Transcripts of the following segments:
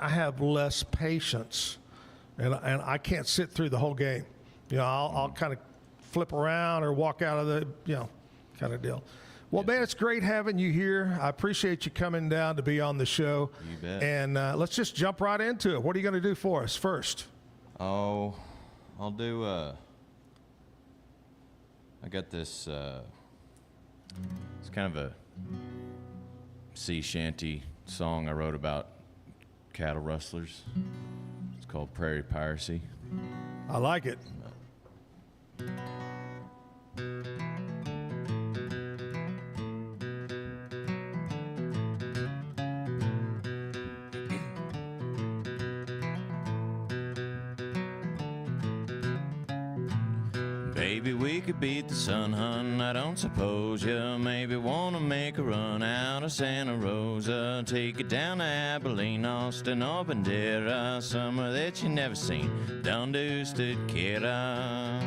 I have less patience, and I can't sit through the whole game. You know, I'll kind of flip around or walk out of the, you know, kind of deal. Well, man, it's great having you here. I appreciate you coming down to be on the show. You bet. And let's just jump right into it. What are you going to do for us first? Oh, I'll do, I got this, it's kind of a sea shanty song I wrote about cattle rustlers. It's called Prairie Piracy. I like it. Maybe we could beat the sun, hun. I don't suppose you maybe wanna make a run out of Santa Rosa. Take it down to Abilene, Austin, or Bandera, somewhere that you never seen. Donde usted quiera.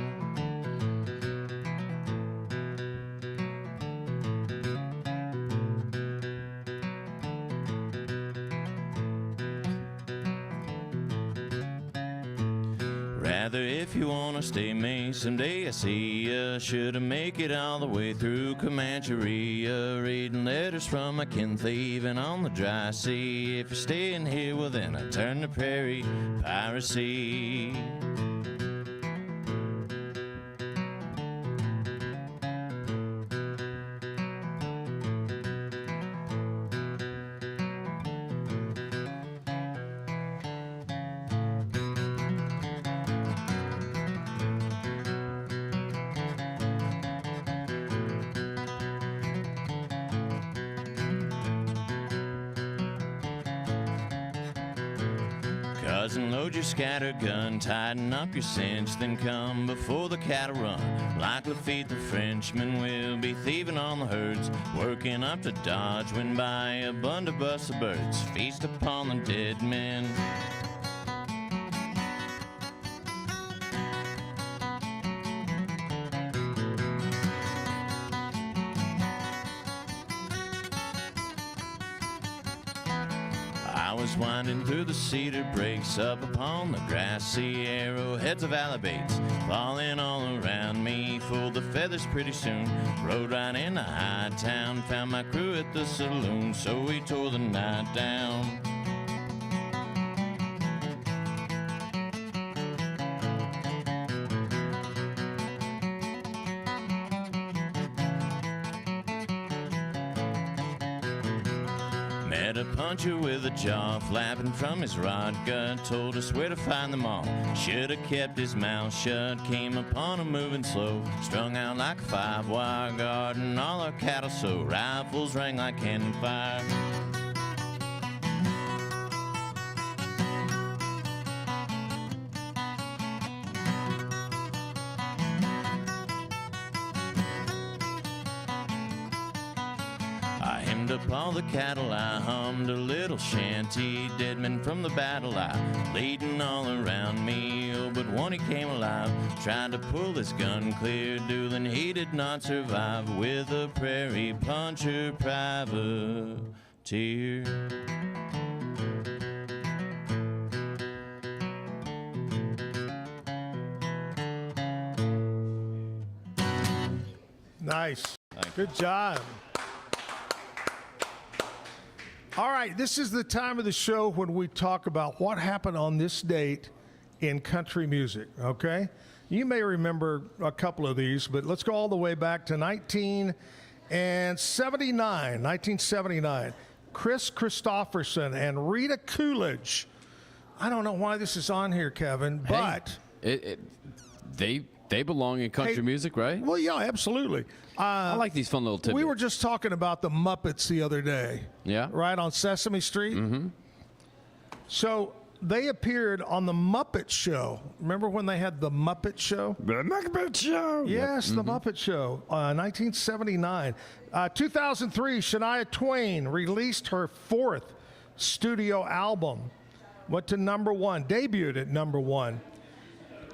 Rather, if you wanna stay me, someday I see ya. Shoulda make it all the way through Comancheria, reading letters from my kin thieving on the dry sea. If you're staying here, well then I turn to prairie piracy. Cousin, load your scattergun, tighten up your cinch, then come before the cattle run. Like Lafitte the Frenchman, we'll be thieving on the herds, working up to Dodge, when by a blunderbuss of birds, feast upon the dead men. I was winding through the cedar breaks up upon the grassy arrowheads of Alabates, falling all around me, full the feathers pretty soon. Rode right into high town, found my crew at the saloon, so we tore the night down. Met a puncher with a jaw flapping from his rod gut, told us where to find them all. Should have kept his mouth shut, came upon him moving slow, strung out like a five-wire guard, and all our cattle so rifles rang like cannon fire. I hemmed up all the cattle, I hummed a little shanty, dead men from the battle I bleeding all around me. Oh, but one he came alive, tried to pull his gun clear, dueling he did not survive, with a prairie puncher privateer. Nice. Good job. All right, this is the time of the show when we talk about what happened on this date in country music, okay? You may remember a couple of these, but let's go all the way back to 1979. Chris Christopherson and Rita Coolidge. I don't know why this is on here, Kevin, but... They belong in country music, right? Well, yeah, absolutely. I like these fun little tidbits. We were just talking about the Muppets the other day. Yeah. Right, on Sesame Street. Mm-hmm. So they appeared on the Muppet Show. Remember when they had the Muppet Show? The Muppet Show. Yes, the Muppet Show, 1979. 2003, Shania Twain released her fourth studio album. Went to number one, debuted at number one.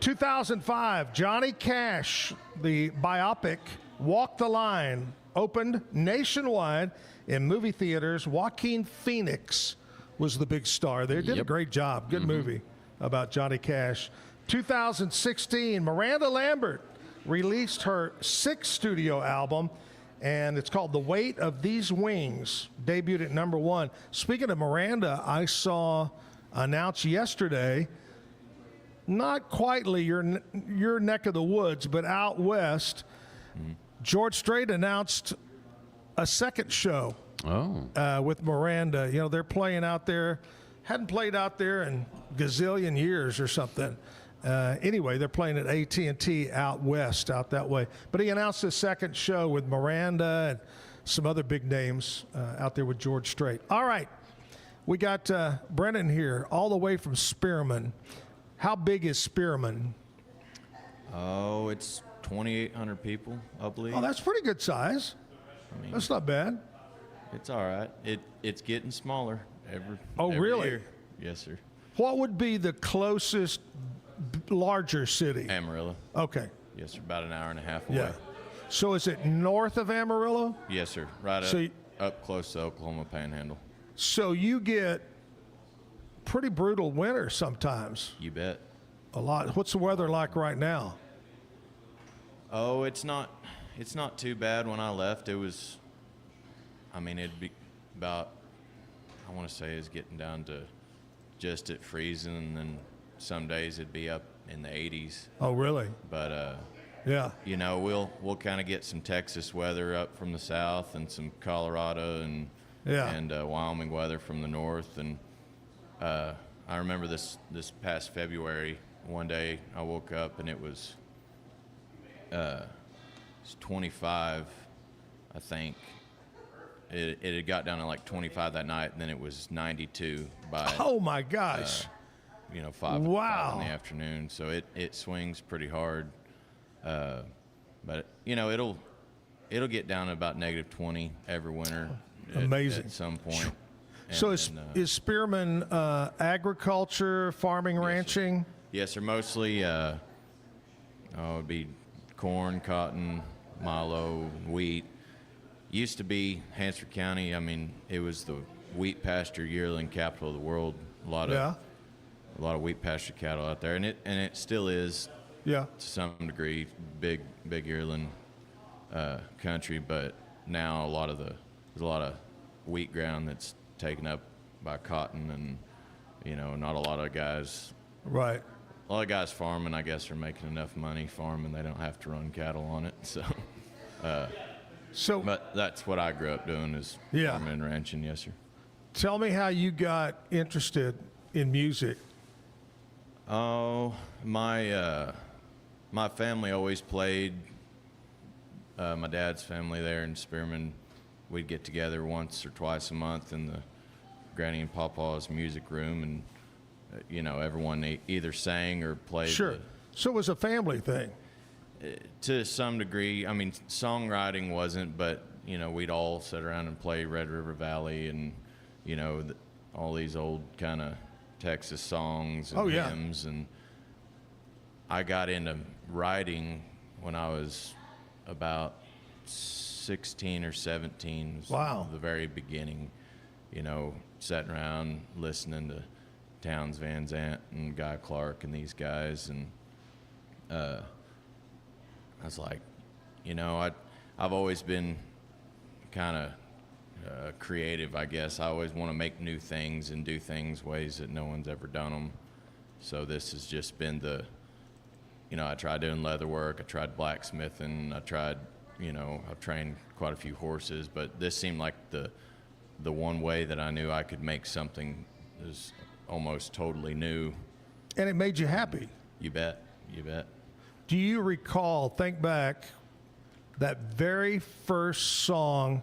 2005, Johnny Cash, the biopic Walk the Line, opened nationwide in movie theaters. Joaquin Phoenix was the big star. They did a Yep. great job. Good movie about Johnny Cash. 2016, Miranda Lambert released her 6th studio album, and it's called The Weight of These Wings, debuted at #1. Speaking of Miranda, I saw announced yesterday, not quietly your neck of the woods, but out west, George Strait announced a second show with Miranda. You know, they're playing out there, hadn't played out there in gazillion years or something. Anyway, they're playing at AT&T out west, out that way. But he announced a second show with Miranda and some other big names out there with George Strait. All right, we got Brennan here, all the way from Spearman. How big is Spearman? Oh, it's 2,800 people, I believe. Oh, that's pretty good size. I mean, That's not bad. it's all right. It's getting smaller every. Oh, every really? year. Yes, sir. What would be the closest larger city? Amarillo. Okay, Yes, sir. About an hour and a half away. yeah. So is it north of Amarillo? Yes, sir. Right So up close to Oklahoma Panhandle. So you get pretty brutal winter sometimes. You bet. A lot. What's the weather like right now? Oh, it's not too bad. When I left, it was. I mean, it'd be about. I want to say it's getting down to just at freezing, and then some days it'd be up in the 80s. Oh, really? But Yeah. you know, we'll kind of get some Texas weather up from the south, and some Colorado and Wyoming weather from the north. And I remember this past February, one day I woke up and it was 25, I think. It had got down to like 25 that night, and then it was 92 by Oh my gosh. 5 Wow. in the afternoon. So it swings pretty hard. But it'll get down to about -20 every winter. Amazing. At some point. So And is, then, is Spearman agriculture, farming, ranching? yes, sir. Mostly it would be corn, cotton, milo, wheat. Used to be Hansford County. I mean, it was the wheat pasture yearling capital of the world. A lot of wheat pasture cattle out there, and it still is Yeah. to some degree big yearling country. But now there's a lot of wheat ground that's taken up by cotton, and not a lot of guys. Right. A lot of guys farming, I guess, are making enough money farming they don't have to run cattle on it. So But that's what I grew up doing, is Yeah. farming and ranching. Yes, sir. tell me how you got interested in music. Oh, my family always played. My dad's family there in Spearman, we'd get together once or twice a month in the Granny and Papa's music room, and everyone either sang or played. Sure. So it was a family thing. To some degree. I mean, songwriting wasn't, but we'd all sit around and play Red River Valley, and all these old kind of Texas songs and Oh, yeah. hymns. And I got into writing when I was about 16 or 17. Was Wow. the very beginning. Sitting around listening to Townes Van Zandt and Guy Clark and these guys, and I was like, I've always been kind of creative, I guess. I always want to make new things and do things ways that no one's ever done them. So this has just been I tried doing leather work, I tried blacksmithing, I've trained quite a few horses, but this seemed like the one way that I knew I could make something that was almost totally new. And it made you happy. You bet. Do you recall, think back, that very first song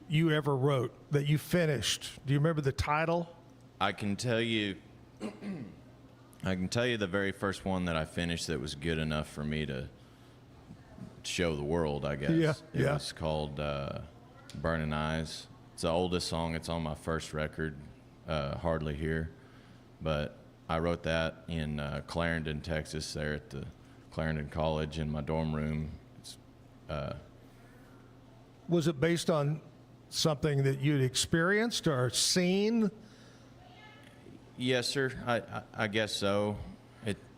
you ever wrote that you finished? Do you remember the title? I can tell you the very first one that I finished that was good enough for me to show the world, I guess. It Yeah. was called Burning Eyes. It's the oldest song. It's on my first record, Hardly Here. But I wrote that in Clarendon, Texas, there at the Clarendon College in my dorm room. Was it based on something that you'd experienced or seen? Yes, sir. I guess so.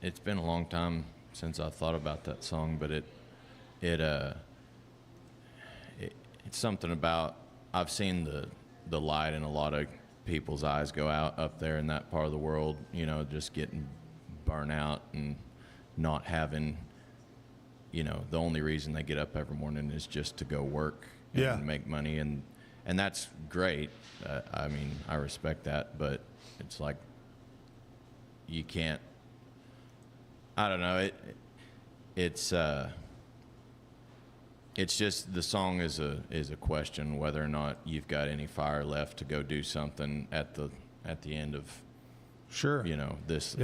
It's been a long time since I thought about that song, but it's something about I've seen the light in a lot of people's eyes go out up there in that part of the world. You know, just getting burnt out and not having. You know, the only reason they get up every morning is just to go work and make money, and that's great. I mean, I respect that, but it's like you can't. I don't know. It's just the song is a question whether or not you've got any fire left to go do something at the end of you know this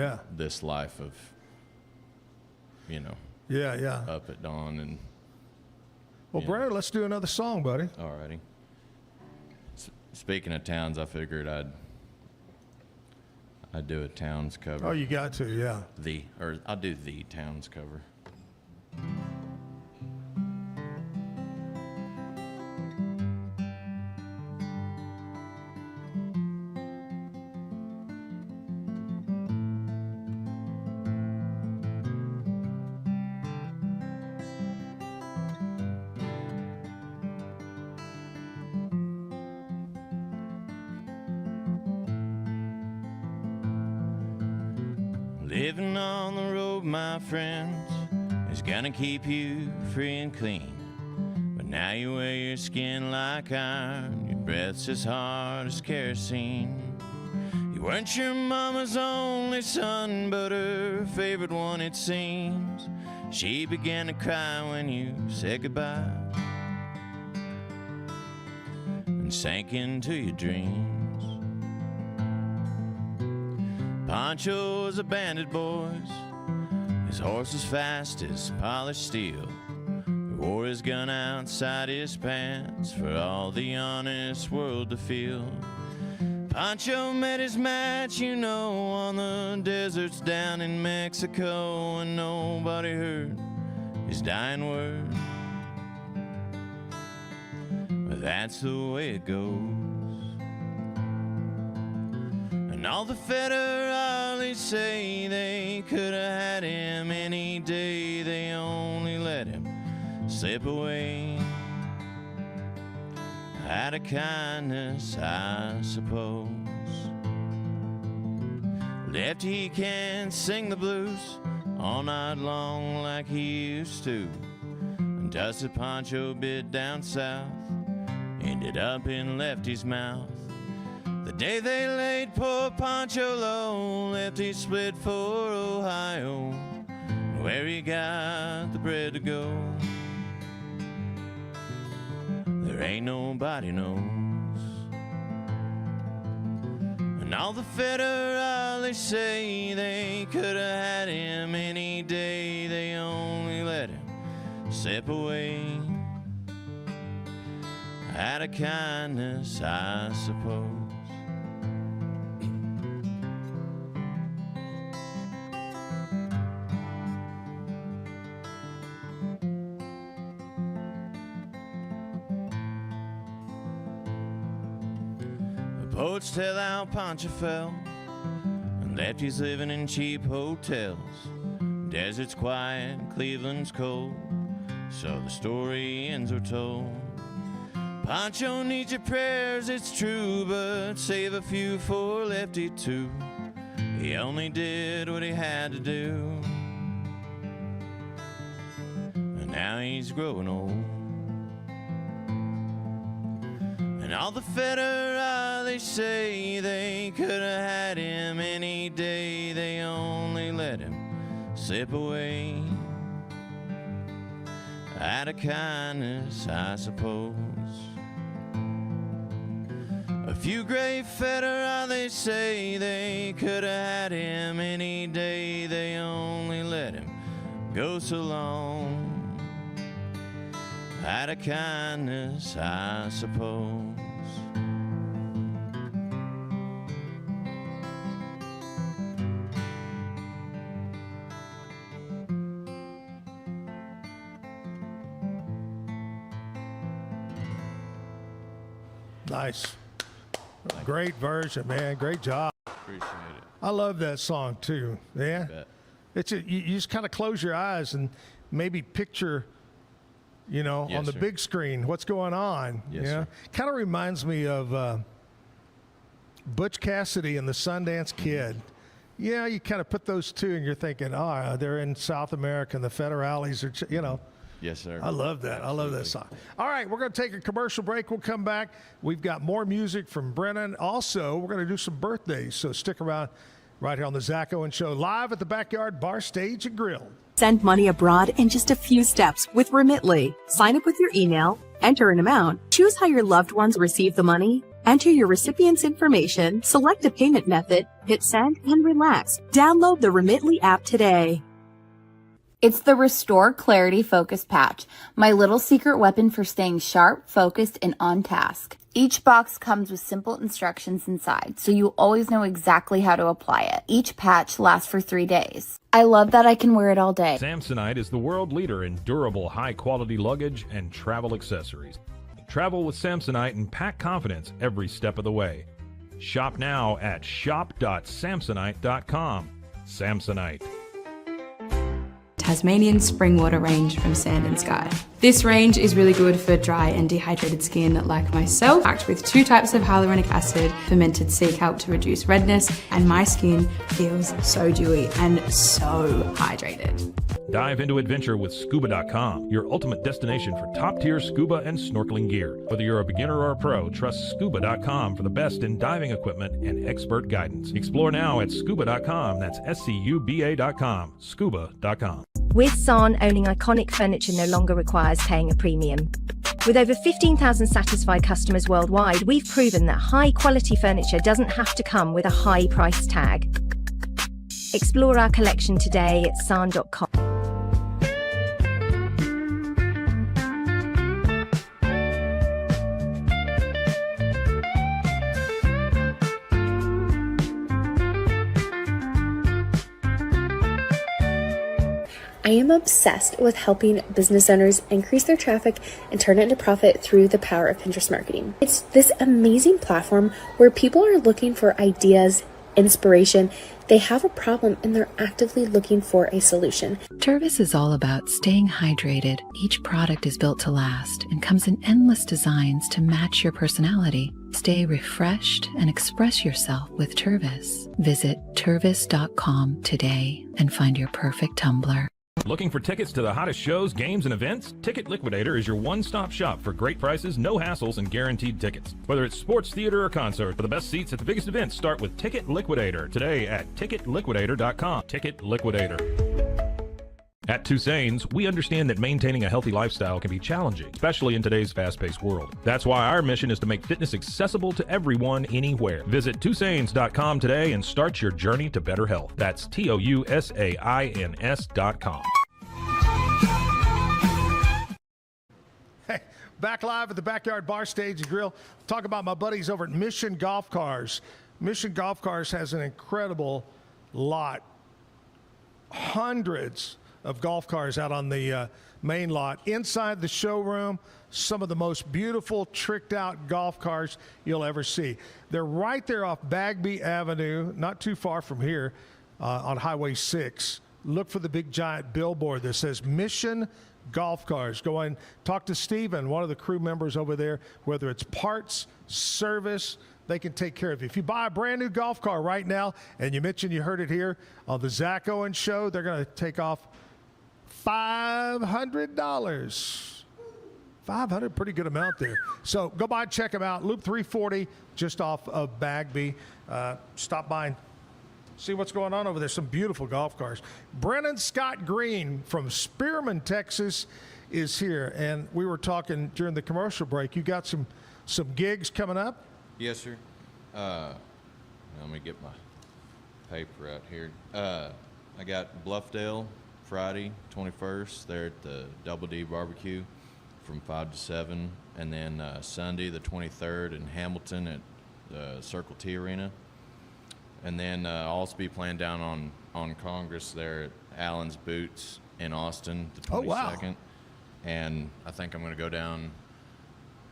life of you know up at dawn and well, Brad, let's do another song, buddy. Alrighty. Speaking of towns, I figured I'd do a Towns cover. Oh, you got to, yeah. I'll do the Towns cover. Living on the road, my friends, is gonna keep you free and clean. But now you wear your skin like iron, your breath's as hard as kerosene. You weren't your mama's only son, but her favorite one, it seems. She began to cry when you said goodbye and sank into your dreams. Pancho was a bandit, boys. His horse was fast as polished steel. He wore his gun outside his pants for all the honest world to feel. Pancho met his match, you know, on the deserts down in Mexico, and nobody heard his dying word. But that's the way it goes. And all the federales say they could have had him any day. They only let him slip away. Out of kindness, I suppose. Lefty can't sing the blues all night long like he used to. And Dusty Pancho bit down south, ended up in Lefty's mouth. The day they laid poor Pancho low, Lefty split for Ohio, where he got the bread to go. There ain't nobody knows. And all the federales say they could have had him any day. They only let him slip away. Out of kindness, I suppose. Poets tell how Pancho fell, and Lefty's living in cheap hotels. Desert's quiet, Cleveland's cold, so the story ends are told. Pancho needs your prayers, it's true, but save a few for Lefty too. He only did what he had to do, and now he's growing old. And all the federales say they could have had him any day. They only let him slip away. Out of kindness, I suppose. A few great federales say they could have had him any day. They only let him go so long. Out of kindness, I suppose. Nice. Great version, man. Great job. Appreciate it. I love that song too. Yeah, Bet. you just kind of close your eyes and maybe picture, on Yes, the sir. big screen what's going on. Yes, sir. Kind of reminds me of Butch Cassidy and the Sundance Kid. Yeah, you kind of put those two, and you're thinking, oh, they're in South America, and the Federales are, Yes, sir. I love that. I love that song. All right, we're going to take a commercial break. We'll come back. We've got more music from Brennan. Also, we're going to do some birthdays, so stick around right here on the Zack Owen Show, live at the Backyard Bar Stage and Grill. Send money abroad in just a few steps with Remitly. Sign up with your email, enter an amount, choose how your loved ones receive the money, enter your recipient's information, select a payment method, hit send, and relax. Download the Remitly app today. It's the Restore Clarity Focus Patch, my little secret weapon for staying sharp, focused, and on task. Each box comes with simple instructions inside, so you always know exactly how to apply it. Each patch lasts for 3 days. I love that I can wear it all day. Samsonite is the world leader in durable, high-quality luggage and travel accessories. Travel with Samsonite and pack confidence every step of the way. Shop now at shop.samsonite.com. Samsonite. Tasmanian spring water range from Sand and Sky. This range is really good for dry and dehydrated skin like myself, packed with 2 types of hyaluronic acid, fermented sea kelp to reduce redness, and my skin feels so dewy and so hydrated. Dive into adventure with scuba.com, your ultimate destination for top-tier scuba and snorkeling gear. Whether you're a beginner or a pro, trust scuba.com for the best in diving equipment and expert guidance. Explore now at scuba.com. That's SCUBA.com. Scuba.com. With San owning iconic furniture no longer requires paying a premium. With over 15,000 satisfied customers worldwide, we've proven that high-quality furniture doesn't have to come with a high price tag. Explore our collection today at san.com. I am obsessed with helping business owners increase their traffic and turn it into profit through the power of Pinterest marketing. It's this amazing platform where people are looking for ideas, inspiration. They have a problem and they're actively looking for a solution. Tervis is all about staying hydrated. Each product is built to last and comes in endless designs to match your personality. Stay refreshed and express yourself with Tervis. Visit tervis.com today and find your perfect tumbler. Looking for tickets to the hottest shows, games, and events? Ticket Liquidator is your one-stop shop for great prices, no hassles, and guaranteed tickets. Whether it's sports, theater, or concert, for the best seats at the biggest events, start with Ticket Liquidator today at ticketliquidator.com. Ticket Liquidator. At Tusain's, we understand that maintaining a healthy lifestyle can be challenging, especially in today's fast-paced world. That's why our mission is to make fitness accessible to everyone, anywhere. Visit Tusains.com today and start your journey to better health. That's TOUSAINS.com. Hey, back live at the Backyard Bar Stage and Grill. Talk about my buddies over at Mission Golf Cars. Mission Golf Cars has an incredible lot, hundreds of golf cars out on the main lot. Inside the showroom, some of the most beautiful tricked out golf cars you'll ever see. They're right there off Bagby Avenue, not too far from here on Highway 6. Look for the big giant billboard that says Mission Golf Cars. Go and talk to Steven, one of the crew members over there, whether it's parts, service, they can take care of you. If you buy a brand new golf car right now, and you mentioned you heard it here on the Zack Owen Show, they're going to take off $500. $500, pretty good amount there. So go by and check them out. Loop 340, just off of Bagby. Stop by and see what's going on over there. Some beautiful golf cars. Brennan Scott Green from Spearman, Texas is here. And we were talking during the commercial break. You got some gigs coming up? Yes, sir. Let me get my paper out here. I got Bluffdale Friday 21st there at the Double D Barbecue from 5 to 7, and then Sunday the 23rd in Hamilton at the Circle T Arena, and then I'll also be playing down on Congress there at Allen's Boots in Austin the 22nd. Oh, wow. And I think I'm going to go down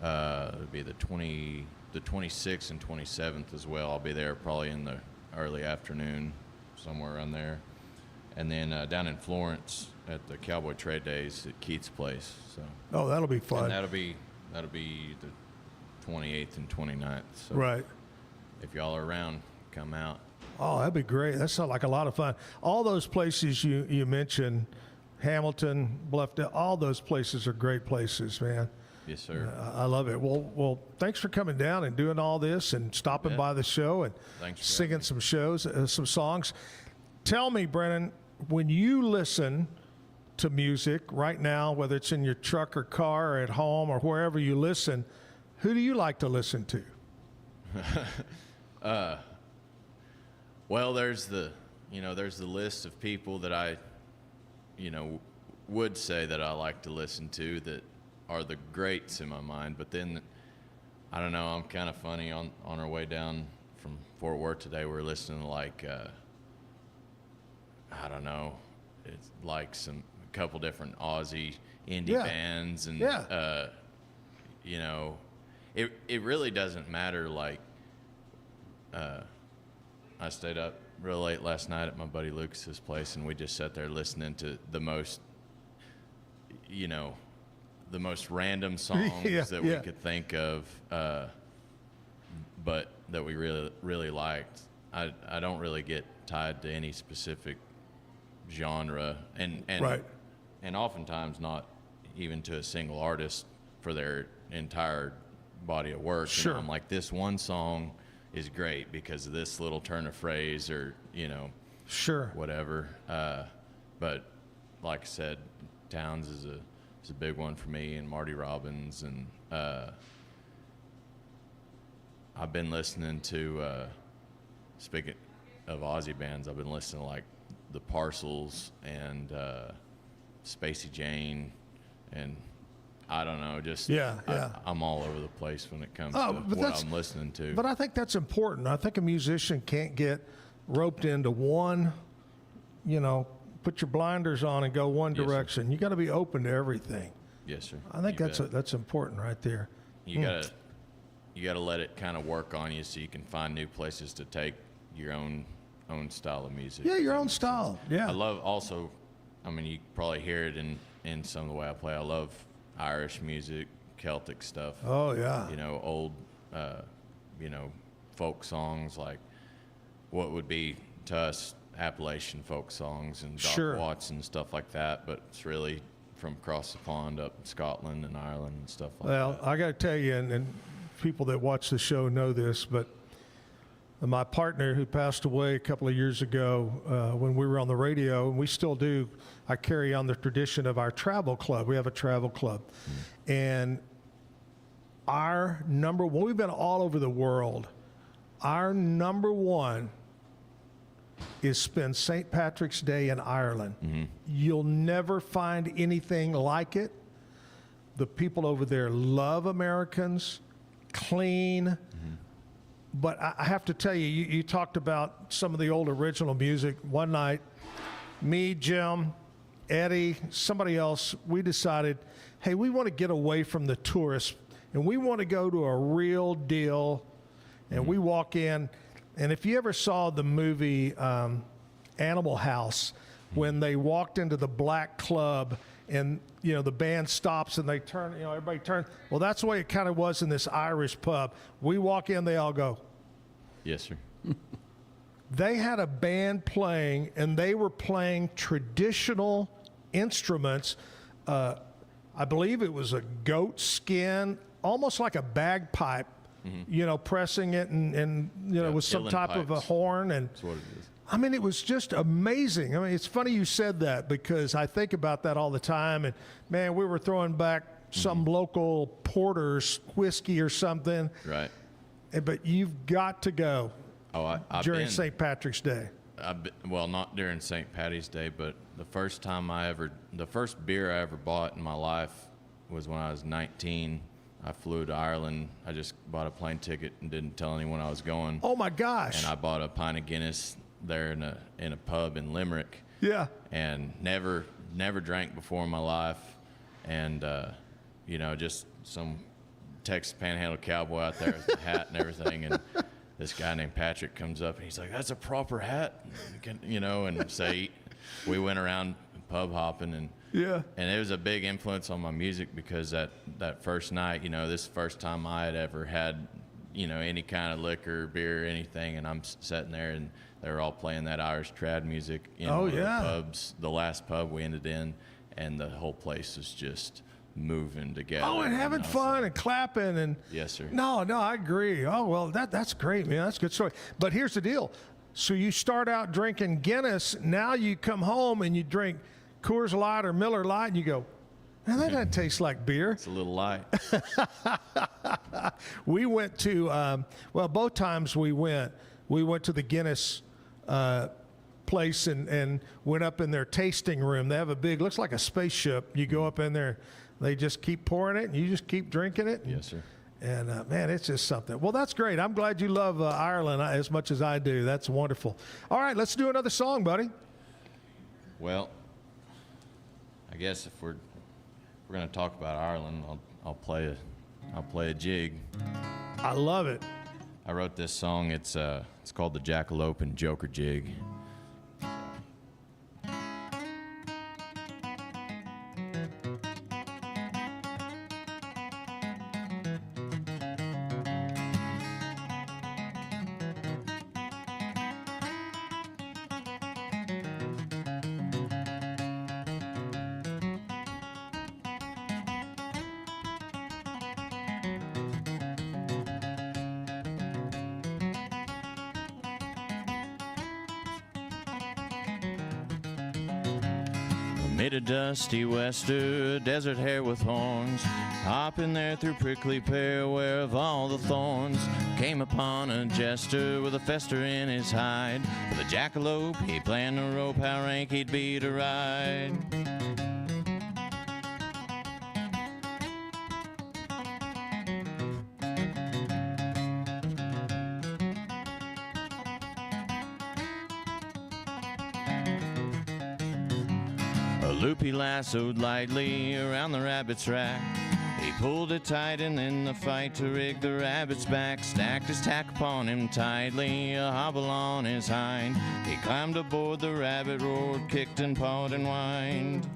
it'll be the 26th and 27th as well. I'll be there probably in the early afternoon, somewhere around there. And then down in Florence at the Cowboy Trade Days at Keith's place. So. Oh, that'll be fun. And that'll be the 28th and 29th. So Right. if y'all are around, come out. Oh, that'd be great. That sounds like a lot of fun. All those places you mentioned, Hamilton, Bluffdale, all those places are great places, man. Yes, sir. I love it. Well, thanks for coming down and doing all this and stopping by the show and Thanks for singing having me. some songs. Tell me, Brennan, when you listen to music right now, whether it's in your truck or car or at home or wherever you listen, who do you like to listen to? Well, there's the list of people that I, would say that I like to listen to that are the greats in my mind. But then, I don't know, I'm kind of funny. On our way down from Fort Worth today, we were listening to like, I don't know, it's like a couple different Aussie indie bands. And, it really doesn't matter. Like, I stayed up real late last night at my buddy Lucas's place, and we just sat there listening to the most random songs that we could think of, but that we really, really liked. I don't really get tied to any specific genre, and Right. and oftentimes not even to a single artist for their entire body of work. Sure. I'm like, this one song is great because of this little turn of phrase or, Sure. whatever. But like I said, Towns is a big one for me, and Marty Robbins. And I've been listening to, speaking of Aussie bands, I've been listening to like the Parcels and Spacey Jane, and I don't know, just I'm all over the place when it comes to what I'm listening to. But I think that's important. I think a musician can't get roped into one, put your blinders on and go one Yes, direction. You got to be open to everything. Yes, sir. I think that's important right there. You gotta let it kind of work on you so you can find new places to take your own style of music. Yeah, your own style. Yeah. I love also, you probably hear it in some of the way I play. I love Irish music, Celtic stuff. Oh yeah. Old, folk songs like what would be to us Appalachian folk songs and Doc Watts and stuff like that, but it's really from across the pond up in Scotland and Ireland and stuff like that. Well, I got to tell you, and people that watch the show know this, but my partner who passed away a couple of years ago when we were on the radio, and we still do, I carry on the tradition of our travel club. We have a travel club. And our we've been all over the world. Our number one is spend St. Patrick's Day in Ireland. Mm-hmm. You'll never find anything like it. The people over there love Americans, clean. Mm-hmm. But I have to tell you, you talked about some of the old original music. One night, me, Jim, Eddie, somebody else, we decided, hey, we want to get away from the tourists, and we want to go to a real deal. And we walk in, and if you ever saw the movie Animal House, when they walked into the black club and, the band stops and they turn, everybody turns. Well, that's the way it kind of was in this Irish pub. We walk in, they all go. Yes, sir. They had a band playing, and they were playing traditional instruments. I believe it was a goat skin, almost like a bagpipe. Mm-hmm. Pressing it and with some type of a horn. And that's what it is. It was just amazing. It's funny you said that because I think about that all the time. And, man, we were throwing back some local porter's whiskey or something. Right. But you've got to go during St. Patrick's Day. Well, not during St. Patty's Day, but the first beer I ever bought in my life was when I was 19. I flew to Ireland. I just bought a plane ticket and didn't tell anyone I was going. Oh my gosh! And I bought a pint of Guinness there in a pub in Limerick. Yeah. And never drank before in my life, and just some Texas Panhandle cowboy out there with a hat and everything, and this guy named Patrick comes up and he's like, "That's a proper hat," and say we went around pub hopping and it was a big influence on my music because that first night, this first time I had ever had, any kind of liquor, beer, anything, and I'm sitting there and they were all playing that Irish trad music in one of the pubs, the last pub we ended in, and the whole place was just moving together. Oh, and having fun and clapping and yes, sir. No, I agree. Oh, well, that's great, man. That's a good story. But here's the deal. So you start out drinking Guinness. Now you come home and you drink Coors Light or Miller Lite, and you go, man, that doesn't taste like beer. It's a little light. We went to, both times we went to the Guinness place and went up in their tasting room. They have a big, looks like a spaceship. You go up in there, they just keep pouring it, and you just keep drinking it. Yes, sir. And, man, it's just something. Well, that's great. I'm glad you love Ireland as much as I do. That's wonderful. All right, let's do another song, buddy. Well, I guess if we're going to talk about Ireland, I'll play a jig. I love it. I wrote this song. It's called the Jackalope and Joker Jig. Made a dusty wester, desert hare with horns, hopping there through prickly pear, where of all the thorns, came upon a jester with a fester in his hide. For the jackalope, he planned to rope how rank he'd be to ride. Loop he lassoed lightly around the rabbit's rack. He pulled it tight and in the fight to rig the rabbit's back, stacked his tack upon him tightly, a hobble on his hind. He climbed aboard the rabbit, roared, kicked and pawed and whined.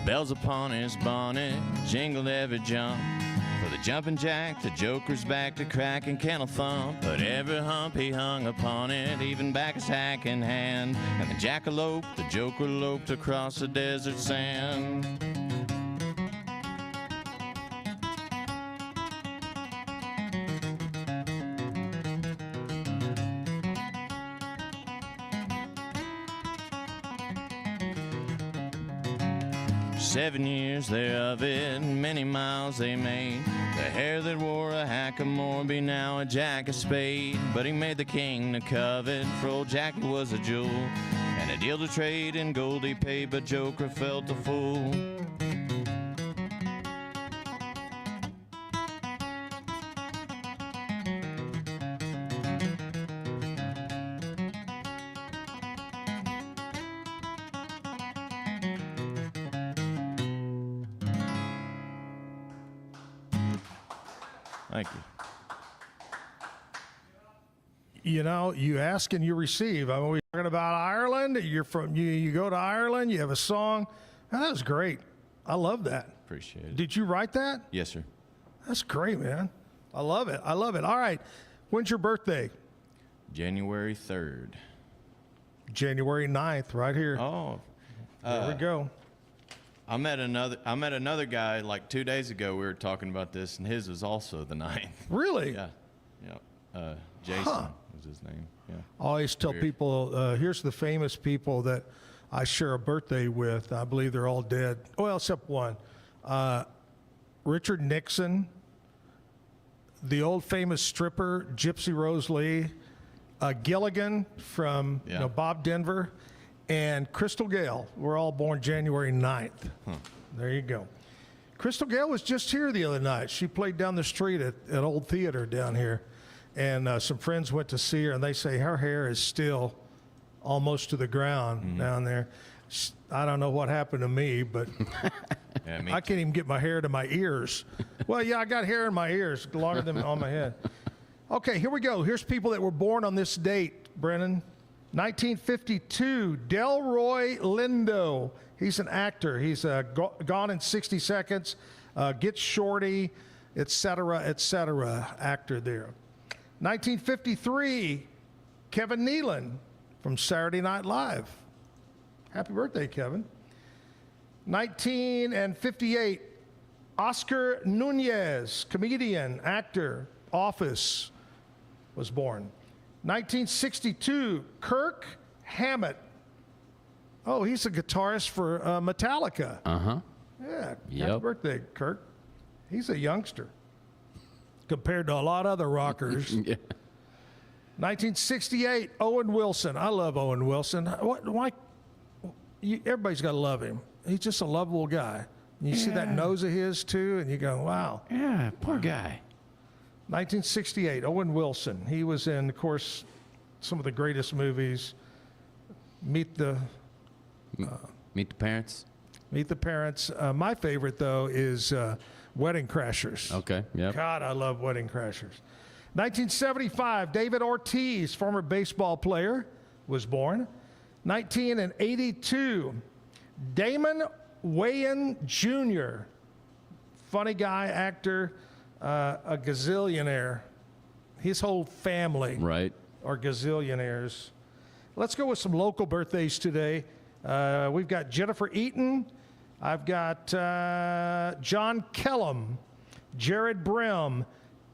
Bells upon his bonnet jingled every jump. For the jumping jack, the joker's back to crack and kennel thump. But every hump he hung upon it, even back his hack in hand. And the jackalope, the joker loped across the desert sand. 7 years thereof it, many miles they made. The hare that wore a hackamore be now a jack of spade. But he made the king to covet, for old Jackie was a jewel, and a deal to trade in gold he paid, but Joker felt a fool. Thank you. You know, you ask and you receive. I mean, we're talking about Ireland. You go to Ireland, you have a song. Man, that was great. I love that. Appreciate it. Did you write that? Yes, sir. That's great, man. I love it. I love it. All right. When's your birthday? January 3rd. January 9th, right here. Oh. There we go. I met another guy like 2 days ago. We were talking about this, and his was also the 9th. Really? Yeah. Jason was his name. Yeah. I always tell people, here's the famous people that I share a birthday with. I believe they're all dead. Well, except one. Richard Nixon, the old famous stripper, Gypsy Rose Lee, Gilligan from Bob Denver, and Crystal Gale. We're all born January 9th. There you go. Crystal Gale was just here the other night. She played down the street at Old Theater down here. and some friends went to see her, and they say her hair is still almost to the ground down there. I don't know what happened to me, but Yeah, me I can't even get my hair to my ears. Well, yeah, I got hair in my ears, longer than on my head. Okay, here we go. Here's people that were born on this date, Brennan. 1952, Delroy Lindo. He's an actor. He's Gone in 60 Seconds, Get Shorty, etc., actor there. 1953, Kevin Nealon from Saturday Night Live. Happy birthday, Kevin. 1958, Oscar Nunez, comedian, actor, Office, was born. 1962, Kirk Hammett. Oh, he's a guitarist for Metallica. Uh-huh. Yeah, Yep. happy birthday, Kirk. He's a youngster compared to a lot of other rockers. Yeah. 1968, Owen Wilson. I love Owen Wilson. Why? Everybody's got to love him. He's just a lovable guy. You see that nose of his, too, and you go, wow. Yeah, poor guy. 1968, Owen Wilson. He was in, of course, some of the greatest movies. Meet the Parents. Meet the Parents. My favorite, though, is Wedding Crashers. Okay, yep. God, I love Wedding Crashers. 1975, David Ortiz, former baseball player, was born. 1982, Damon Wayans Jr., funny guy, actor, a gazillionaire. His whole family are gazillionaires. Let's go with some local birthdays today. We've got Jennifer Eaton. I've got John Kellum, Jared Brim,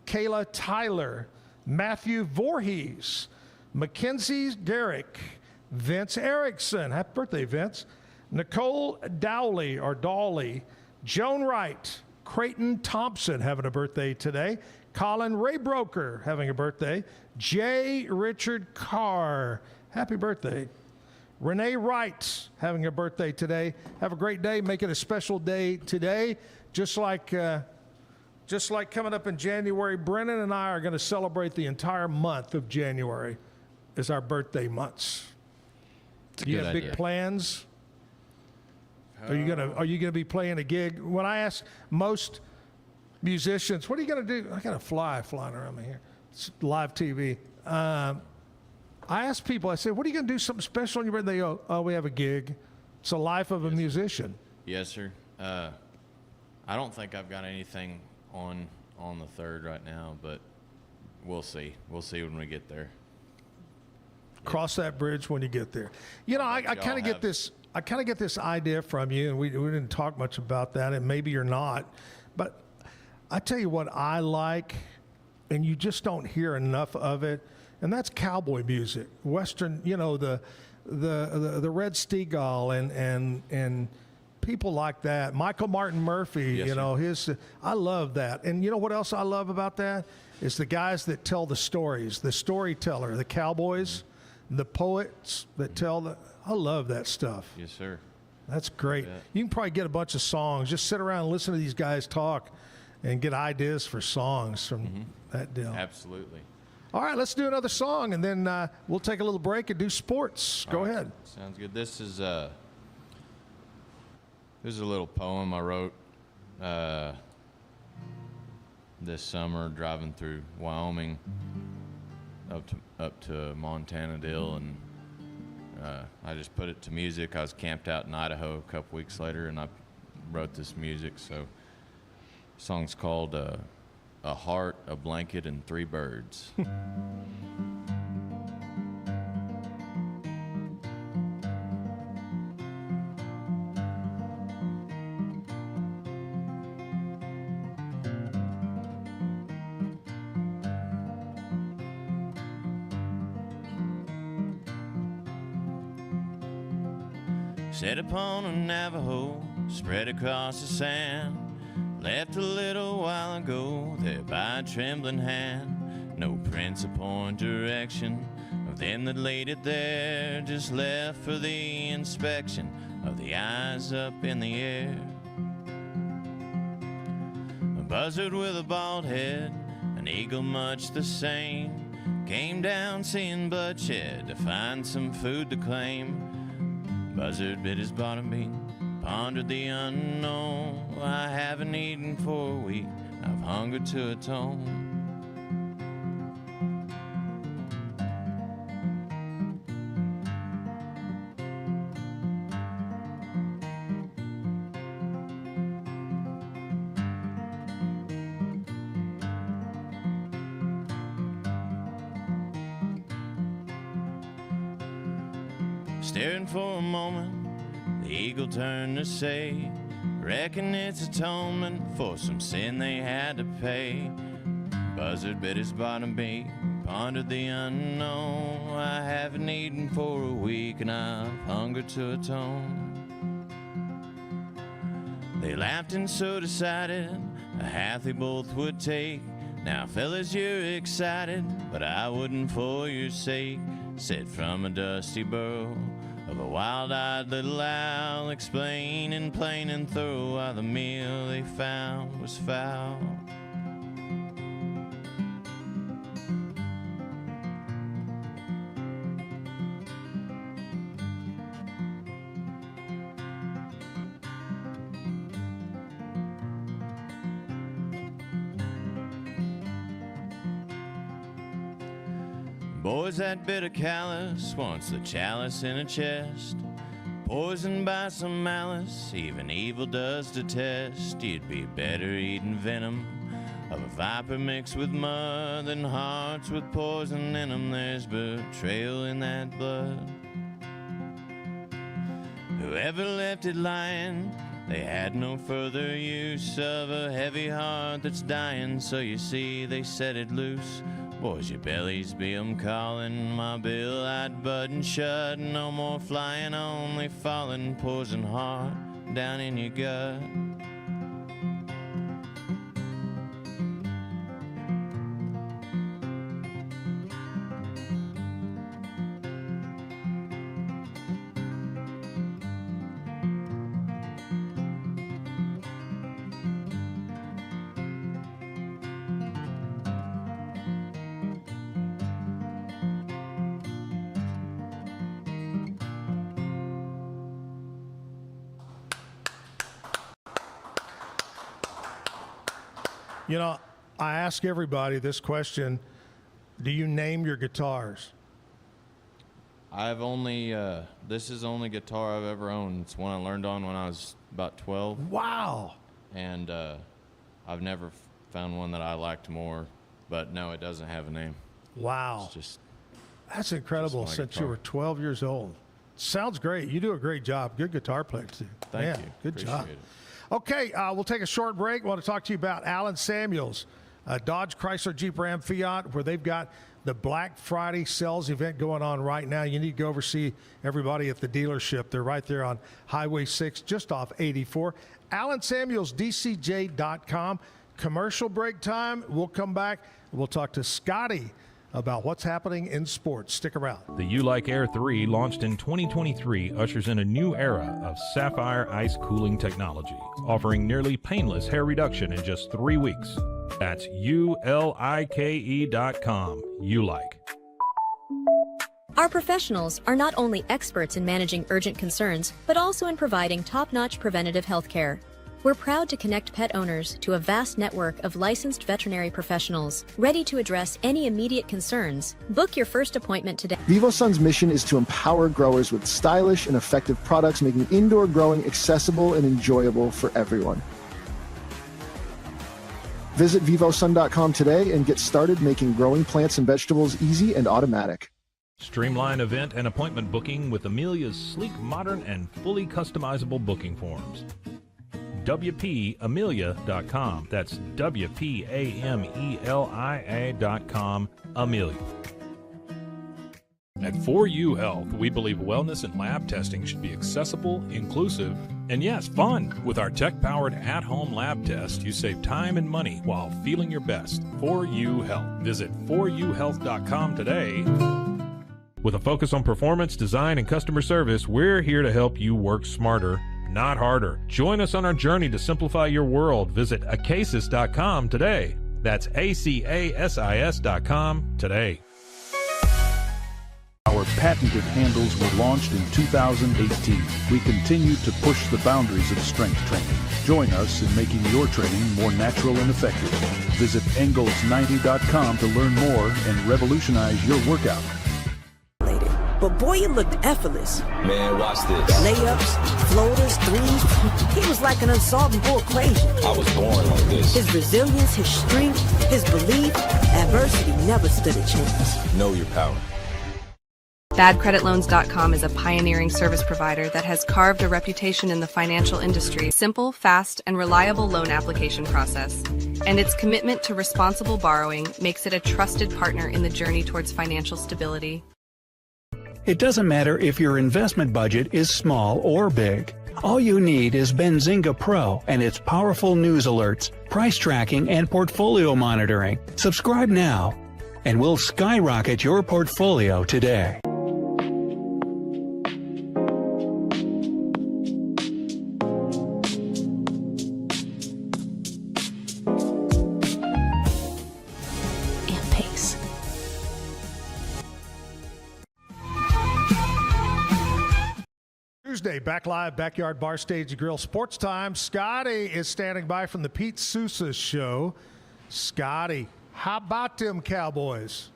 Kayla Tyler, Matthew Voorhees, Mackenzie Garrick, Vince Erickson. Happy birthday, Vince. Nicole Dowley, or Dawley, Joan Wright, Creighton Thompson having a birthday today. Colin Raybroker having a birthday. J. Richard Carr, happy birthday. Renee Wright having a birthday today. Have a great day. Make it a special day today. Just like coming up in January, Brennan and I are going to celebrate the entire month of January as our birthday months. Do you have big plans? Are you gonna be playing a gig? When I ask most musicians, what are you gonna do? I got a fly flying around me here. It's live TV. I ask people, I say, what are you gonna do something special on your birthday? They go, oh, we have a gig. It's the life of a musician. Yes, sir. I don't think I've got anything on the 3rd right now, but we'll see. We'll see when we get there. Cross that bridge when you get there. You know, I kind of get this. I kind of get this idea from you, and we didn't talk much about that, and maybe you're not. But I tell you what I like, and you just don't hear enough of it, and that's cowboy music, Western. You know, the Red Steagall and people like that. Michael Martin Murphy. Yes, you know, I love that. And you know what else I love about that is the guys that tell the stories, the storyteller, the cowboys. The poets that tell I love that stuff. Yes, sir. That's great. Yeah. You can probably get a bunch of songs. Just sit around and listen to these guys talk and get ideas for songs from that deal. Absolutely. All right, let's do another song, and then we'll take a little break and do sports. Go ahead. Sounds good. This is a little poem I wrote this summer driving through Wyoming up to Montana Dill, and I just put it to music. I was camped out in Idaho a couple weeks later, and I wrote this music. So the song's called A Heart, a Blanket, and Three Birds. Set upon a Navajo, spread across the sand, left a little while ago there by a trembling hand. No prints upon direction of them that laid it there, just left for the inspection of the eyes up in the air. A buzzard with a bald head, an an eagle much the same. Came down seeing bloodshed to find some food to claim. Buzzard bit his bottom beat, pondered the unknown. I haven't eaten for a week, I've hunger to atone. Staring for a moment, the eagle turned to say, reckon it's atonement for some sin they had to pay. Buzzard bit his bottom beat, pondered the unknown. I haven't eaten for a week and I've hunger to atone. They laughed and so decided a half they both would take. Now fellas, you're excited, but I wouldn't for your sake. Sit from a dusty burrow of a wild-eyed little owl, explaining plain and thorough why the meal they found was foul. Boys, that bit of callous wants the chalice in a chest. Poisoned by some malice, even evil does detest. You'd be better eating venom of a viper mixed with mud than hearts with poison in them. There's betrayal in that blood. Whoever left it lying, they had no further use of a heavy heart that's dying. So you see, they set it loose. Boys, your bellies be 'em calling, my bill I'd button shut. No more flying, only falling, poison heart down in your gut. You know, I ask everybody this question: do you name your guitars? I've only, this is the only guitar I've ever owned. It's one I learned on when I was about 12. Wow. And I've never found one that I liked more, but no, it doesn't have a name. Wow. It's just, that's incredible just my since you guitar. were 12 years old. Sounds great. You do a great job. Good guitar player, too. Thank you. Good Appreciate job. it. Okay, we'll take a short break. I want to talk to you about Alan Samuels, Dodge, Chrysler, Jeep, Ram, Fiat, where they've got the Black Friday sales event going on right now. You need to go over see everybody at the dealership. They're right there on Highway 6, just off 84. Alan Samuels, DCJ.com. Commercial break time. We'll come back. We'll talk to Scotty about what's happening in sports. Stick around. The U-Like Air 3, launched in 2023, ushers in a new era of sapphire ice cooling technology, offering nearly painless hair reduction in just 3 weeks. That's ULIKE.com. U-Like. Our professionals are not only experts in managing urgent concerns, but also in providing top-notch preventative health care. We're proud to connect pet owners to a vast network of licensed veterinary professionals, ready to address any immediate concerns. Book your first appointment today. VivoSun's mission is to empower growers with stylish and effective products, making indoor growing accessible and enjoyable for everyone. Visit vivosun.com today and get started making growing plants and vegetables easy and automatic. Streamline event and appointment booking with Amelia's sleek, modern, and fully customizable booking forms. WPAmelia.com. That's WPAMELIA.com. Amelia. At 4U Health, we believe wellness and lab testing should be accessible, inclusive, and yes, fun. With our tech-powered at-home lab test, you save time and money while feeling your best. 4U Health. Visit 4uhealth.com today. With a focus on performance, design, and customer service, we're here to help you work smarter, not harder. Join us on our journey to simplify your world. Visit acasis.com today. That's ACASIS.com today. Our patented handles were launched in 2018. We continue to push the boundaries of strength training. Join us in making your training more natural and effective. Visit Engels90.com to learn more and revolutionize your workout. But boy, it looked effortless. Man, watch this. Layups, floaters, threes. He was like an unsolvable equation. I was born like this. His resilience, his strength, his belief. Adversity never stood a chance. Know your power. BadCreditLoans.com is a pioneering service provider that has carved a reputation in the financial industry. Simple, fast, and reliable loan application process. And its commitment to responsible borrowing makes it a trusted partner in the journey towards financial stability. It doesn't matter if your investment budget is small or big. All you need is Benzinga Pro and its powerful news alerts, price tracking, and portfolio monitoring. Subscribe now, and we'll skyrocket your portfolio today. Tuesday, back live, Backyard Bar Stage Grill Sports Time. Scotty is standing by from the Pete Sousa Show. Scotty, how about them Cowboys?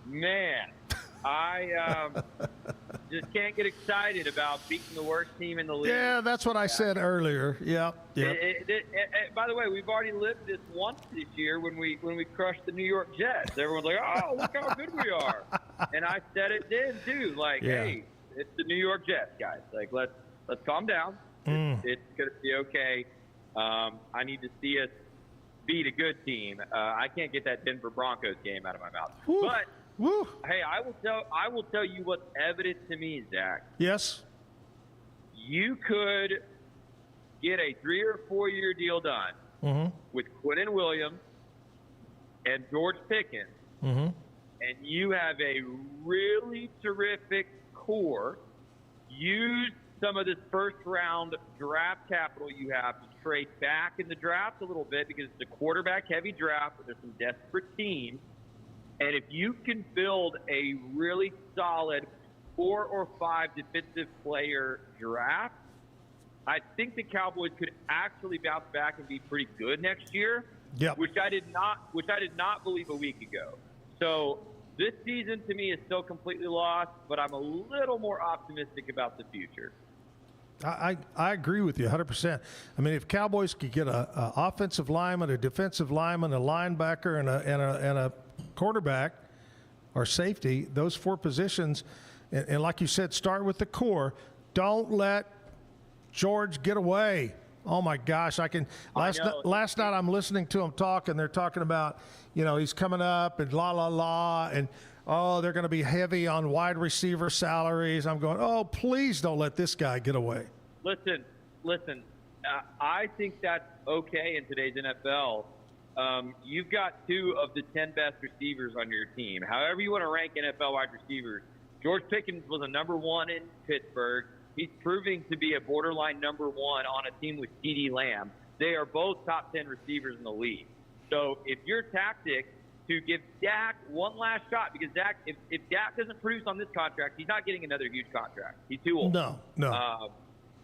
Man, I just can't get excited about beating the worst team in the league. Yeah, that's what I said earlier. Yep. By the way, we've already lived this once this year when we crushed the New York Jets. Everyone's like, "Oh, look how good we are," and I said it then too. Like, hey, it's the New York Jets, guys. Like, let's calm down. It's gonna be okay. I need to see us beat a good team. I can't get that Denver Broncos game out of my mouth. Woo. But Woo. hey, I will tell you what's evident to me, Zach. Yes. You could get a 3 or 4 year deal done with Quinnen Williams and George Pickens, and you have a really terrific core. Use some of this first-round draft capital you have to trade back in the draft a little bit because it's a quarterback-heavy draft, but there's some desperate teams. And if you can build a really solid 4 or 5 defensive player draft, I think the Cowboys could actually bounce back and be pretty good next year. Yep. Which I did not believe a week ago. So this season to me is still completely lost, but I'm a little more optimistic about the future. I agree with you 100%. I mean, if Cowboys could get a offensive lineman, a defensive lineman, a linebacker, and a quarterback or safety, those 4 positions, and like you said, start with the core. Don't let George get away. Oh my gosh, last night I'm listening to him talk, and they're talking about, he's coming up and and they're going to be heavy on wide receiver salaries. I'm going, oh, please don't let this guy get away. Listen, I think that's okay in today's NFL. You've got 2 of the 10 best receivers on your team. However you want to rank NFL wide receivers, George Pickens was a number 1 in Pittsburgh. He's proving to be a borderline number 1 on a team with CeeDee Lamb. They are both top 10 receivers in the league. So if your tactic to give Dak one last shot, because Dak, if Dak doesn't produce on this contract, he's not getting another huge contract. He's too old. No.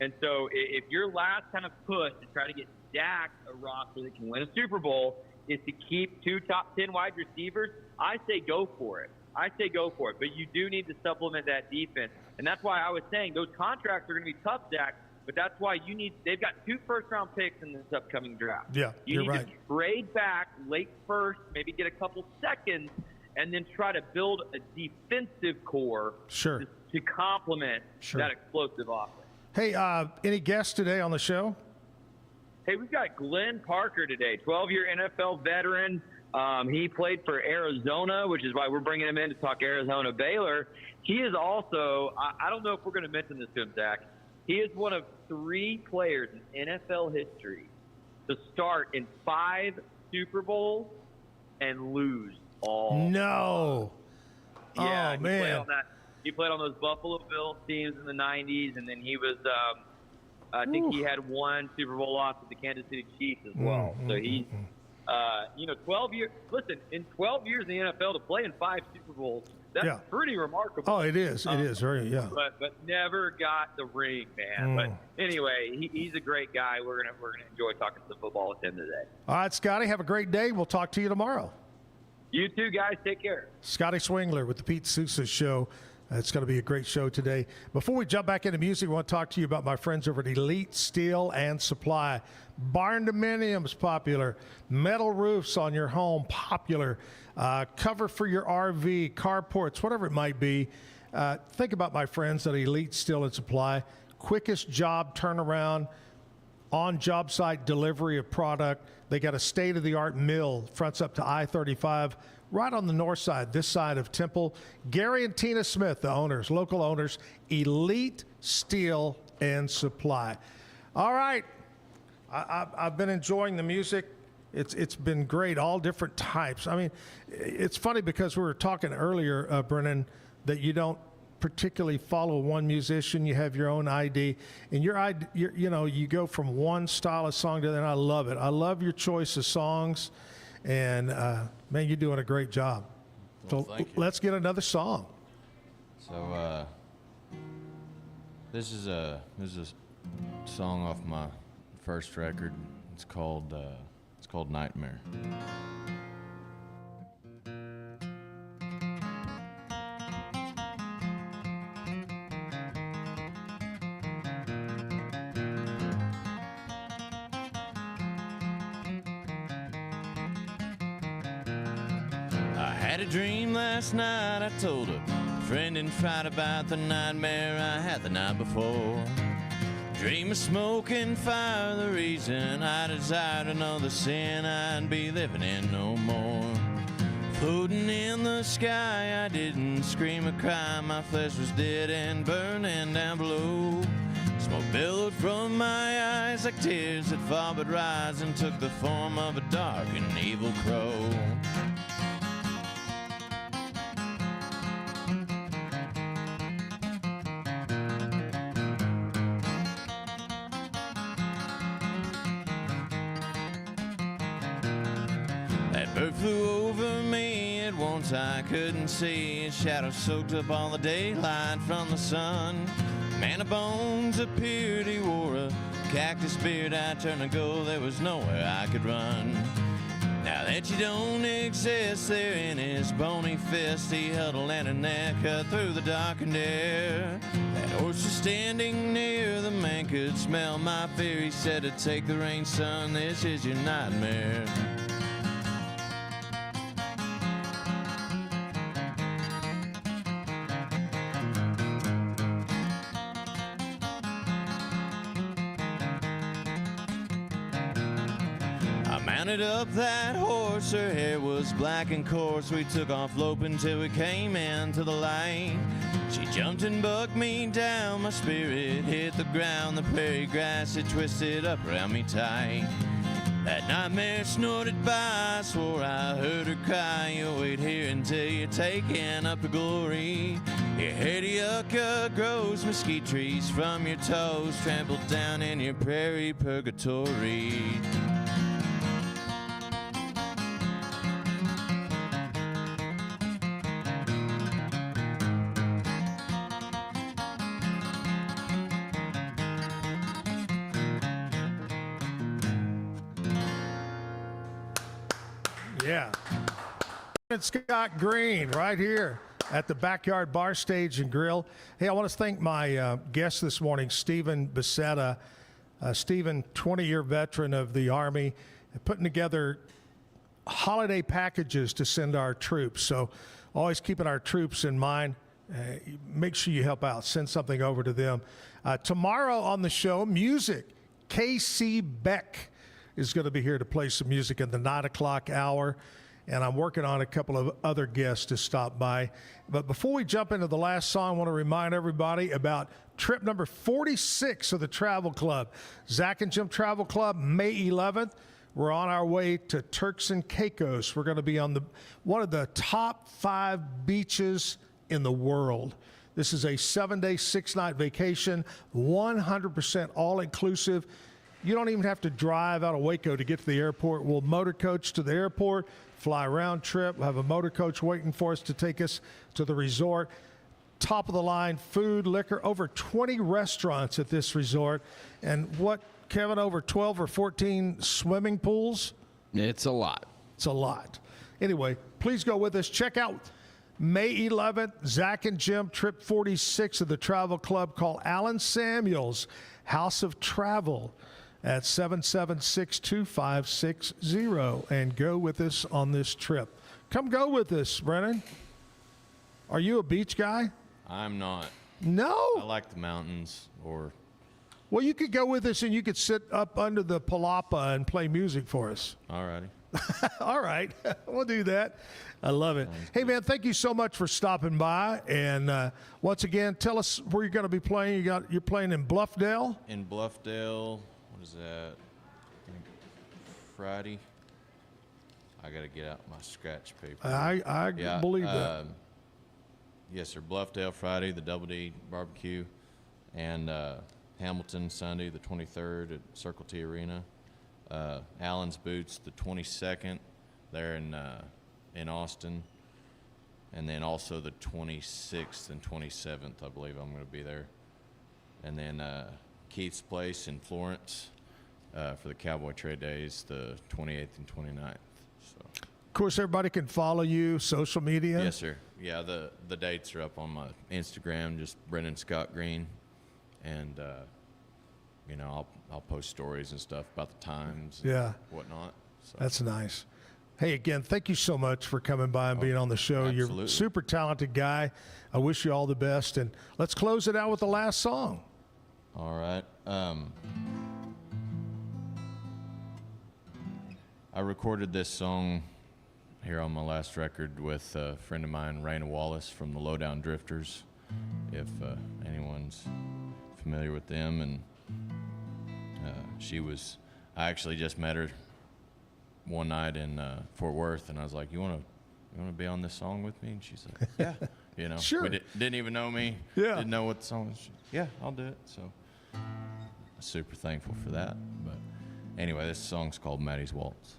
And so if your last kind of push to try to get Dak a roster that can win a Super Bowl is to keep 2 top 10 wide receivers, I say go for it. But you do need to supplement that defense. And that's why I was saying those contracts are going to be tough, Zach, but that's why they've got 2 first-round picks in this upcoming draft. Yeah, you need to trade back late first, maybe get a couple seconds, and then try to build a defensive core to complement that explosive offense. Hey, any guests today on the show? Hey, we've got Glenn Parker today, 12-year NFL veteran. He played for Arizona, which is why we're bringing him in to talk Arizona Baylor. He is also, I don't know if we're going to mention this to him, Zach. He is one of 3 players in NFL history to start in 5 Super Bowls and lose all. No. Yeah, oh, man. He played on those Buffalo Bills teams in the 90s, and then he was I think he had one Super Bowl loss with the Kansas City Chiefs as well. So he's, 12 years. Listen, in 12 years in the NFL to play in 5 Super Bowls, that's pretty remarkable. Oh, it is. It is very, But never got the ring, man. But anyway, he's a great guy. We're gonna enjoy talking some football with him today. All right, Scotty, have a great day. We'll talk to you tomorrow. You too, guys. Take care. Scotty Swingler with the Pete Sousa Show. It's going to be a great show today. Before we jump back into music, I want to talk to you about my friends over at Elite Steel and Supply. Barn dominiums popular. Metal roofs on your home popular. Cover for your RV, carports, whatever it might be. Think about my friends at Elite Steel and Supply. Quickest job turnaround, on job site delivery of product. They got a state-of-the-art mill, fronts up to I-35, right on the north side, this side of Temple. Gary and Tina Smith, the owners, local owners, Elite Steel and Supply. All right, I've been enjoying the music. It's been great, all different types. I mean, it's funny because we were talking earlier, Brennan, that you don't particularly follow one musician. You have your own ID, and you go from one style of song to the other. And I love it. I love your choice of songs, and man, you're doing a great job. Well, so let's get another song. So this is a song off my first record. It's called Nightmare. I had a dream last night, I told a friend in fright about the nightmare I had the night before. Dream of smoke and fire, the reason I desired another sin I'd be living in no more. Floating in the sky, I didn't scream or cry, my flesh was dead and burning down below. Smoke billowed from my eyes like tears that fall but rise and took the form of a dark and evil crow. Bird flew over me at once, I couldn't see. His shadow soaked up all the daylight from the sun. Man of bones appeared, he wore a cactus beard. I turned to go, there was nowhere I could run. Now that you don't exist, there in his bony fist, he held a lantern that cut through the darkened air. That horse was standing near, the man could smell my fear. He said to take the reins, son, this is your nightmare. Mounted up that horse, her hair was black and coarse. We took off loping till we came into the light. She jumped and bucked me down, my spirit hit the ground. The prairie grass had twisted up around me tight. That nightmare snorted by, I swore I heard her cry. You'll wait here until you're taken up to glory. Your hair to yucca grows, mesquite trees from your toes, trampled down in your prairie purgatory. Yeah. Scott Green right here at the Backyard Bar Stage and Grill. Hey, I want to thank my guest this morning, Stephen Becerra. Stephen, 20-year veteran of the Army, putting together holiday packages to send our troops. So always keeping our troops in mind. Make sure you help out. Send something over to them. Tomorrow on the show, music. KC Beck is going to be here to play some music in the 9 o'clock hour. And I'm working on a couple of other guests to stop by. But before we jump into the last song, I want to remind everybody about trip number 46 of the Travel Club. Zach and Jim Travel Club, May 11th. We're on our way to Turks and Caicos. We're going to be on one of the top 5 beaches in the world. This is a 7-day, 6-night vacation, 100% all-inclusive. You don't even have to drive out of Waco to get to the airport. We'll motor coach to the airport, fly round trip. We'll have a motor coach waiting for us to take us to the resort. Top of the line food, liquor, over 20 restaurants at this resort. And what, Kevin, over 12 or 14 swimming pools? It's a lot. It's a lot. Anyway, please go with us. Check out May 11th, Zach and Jim, trip 46 of the Travel Club. Call Alan Samuels, House of Travel, at 776-2560, and go with us on this trip. Come go with us, Brennan. Are you a beach guy? I'm not. No? I like the mountains or... Well, you could go with us and you could sit up under the palapa and play music for us. All righty. All right. We'll do that. I love it. Hey, man, thank you so much for stopping by. And once again, tell us where you're going to be playing. You're playing in Bluffdale? In Bluffdale, what is that? I think Friday. I got to get out my scratch paper. I believe that. Yes, sir. Bluffdale Friday, the Double D barbecue. And Hamilton Sunday, the 23rd at Circle T Arena. Allen's Boots, the 22nd, there in Austin, and then also the 26th and 27th, I believe I'm going to be there, and then Keith's Place in Florence for the Cowboy Trade Days, the 28th and 29th. So. Of course, everybody can follow you, social media. Yes, sir. Yeah, the dates are up on my Instagram, just Brendan Scott Green, and you know, I'll post stories and stuff about the times and whatnot. So. That's nice. Hey, again, thank you so much for coming by and being on the show. Absolutely. You're a super talented guy. I wish you all the best. And let's close it out with the last song. All right. I recorded this song here on my last record with a friend of mine, Raina Wallace from the Lowdown Drifters, if anyone's familiar with them. And I actually just met her one night in Fort Worth, and I was like, you want to be on this song with me? And she's like, yeah. You know, sure. Didn't even know me. Yeah. Didn't know what the song was. Yeah, I'll do it. So I'm super thankful for that. But anyway, this song's called Maddie's Waltz.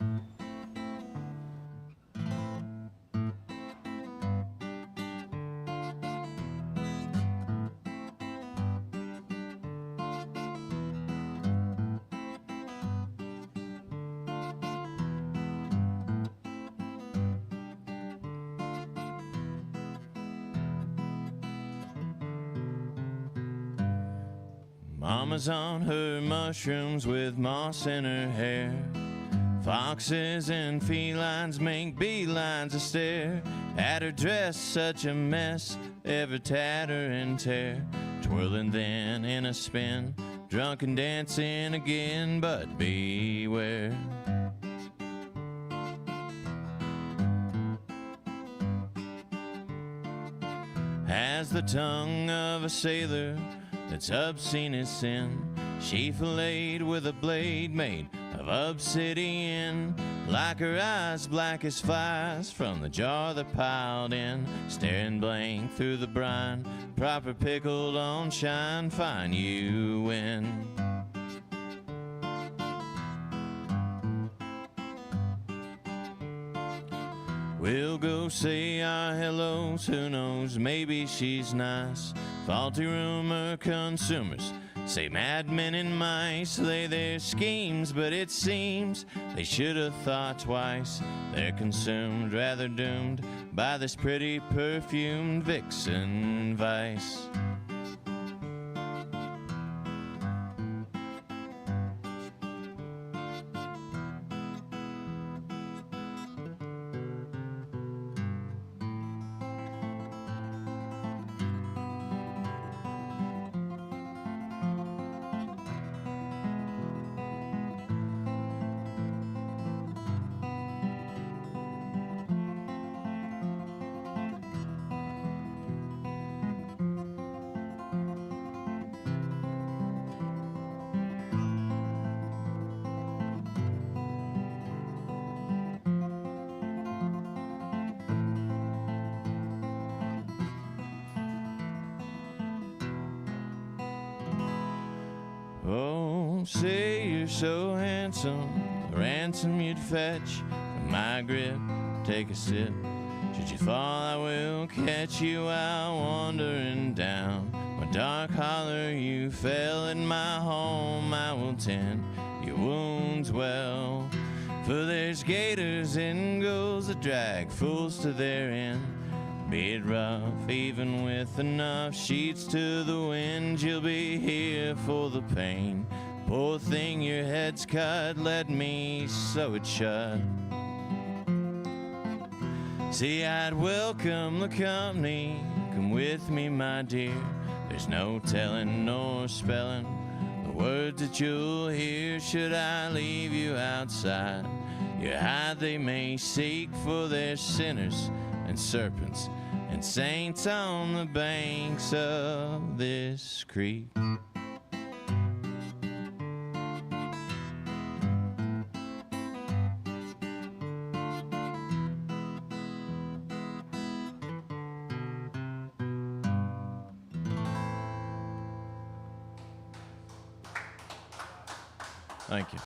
Mama's on her mushrooms with moss in her hair. Foxes and felines make beelines to stare at her dress, such a mess, every tatter and tear. Twirling then in a spin, drunk and dancing again, but beware. Has the tongue of a sailor that's obscene as sin. She filleted with a blade made of obsidian, like her eyes black as flies from the jar that piled in, staring blank through the brine, proper pickled on shine, fine you win. We'll go say our hellos, who knows, maybe she's nice. Faulty rumor consumers say madmen and mice lay their schemes, but it seems they should have thought twice. They're consumed, rather doomed, by this pretty perfumed vixen vice. Oh, say you're so handsome, the ransom you'd fetch from my grip. Take a sip. Should you fall, I will catch you while wandering down my dark holler. You fell in my home, I will tend your wounds well. For there's gators and gulls that drag fools to their end. Be it rough, even with enough sheets to the wind, you'll be here for the pain. Poor thing, your head's cut, let me sew it shut. See, I'd welcome the company, come with me, my dear. There's no telling nor spelling the words that you'll hear. Should I leave you outside your hide, they may seek, for their sinners and serpents and saints on the banks of this creek. Thank you.